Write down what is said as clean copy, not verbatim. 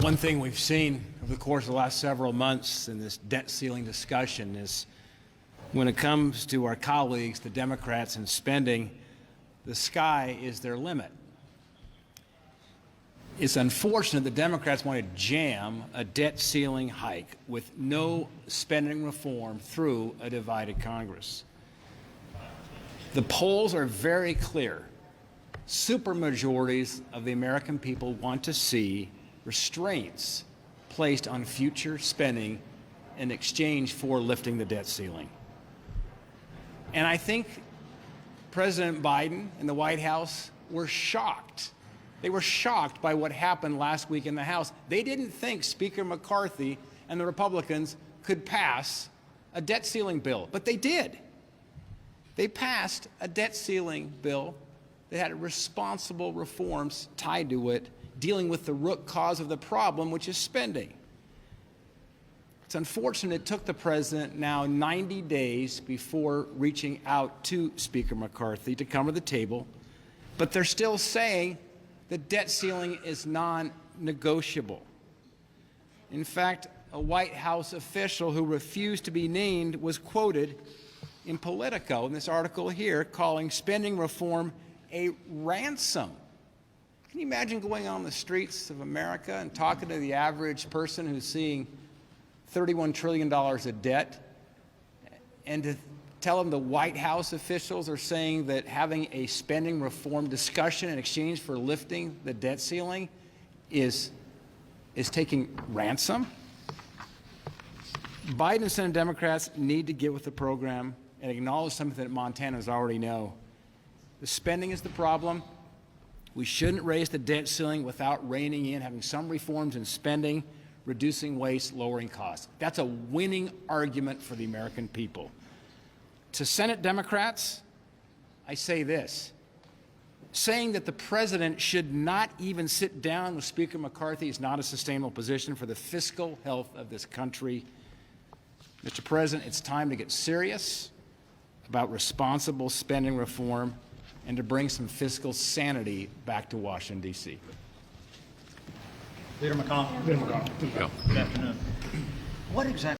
One thing we've seen over the course of the last several months in this debt ceiling discussion is when it comes to our colleagues, the Democrats, and spending, the sky is their limit. It's unfortunate the Democrats want to jam a debt ceiling hike with no spending reform through a divided Congress. The polls are very clear. Supermajorities of the American people want to see restraints placed on future spending in exchange for lifting the debt ceiling. And I think President Biden and the White House were shocked. They were shocked by what happened last week in the House. They didn't think Speaker McCarthy and the Republicans could pass a debt ceiling bill, but they did. They passed a debt ceiling bill that had responsible reforms tied to it, dealing with the root cause of the problem, which is spending. It's unfortunate it took the president now 90 days before reaching out to Speaker McCarthy to come to the table, but they're still saying the debt ceiling is non-negotiable. In fact, a White House official who refused to be named was quoted in Politico, in this article here, calling spending reform a ransom. Can you imagine going on the streets of America and talking to the average person who's seeing $31 trillion of debt and to tell them the White House officials are saying that having a spending reform discussion in exchange for lifting the debt ceiling is taking ransom? Biden and Senate Democrats need to get with the program and acknowledge something that Montanans already know. The spending is the problem. We shouldn't raise the debt ceiling without reining in, having some reforms in spending, reducing waste, lowering costs. That's a winning argument for the American people. To Senate Democrats, I say this. Saying that the president should not even sit down with Speaker McCarthy is not a sustainable position for the fiscal health of this country. Mr. President, it's time to get serious about responsible spending reform and to bring some fiscal sanity back to Washington, D.C. Leader McConnell. Good afternoon. What exactly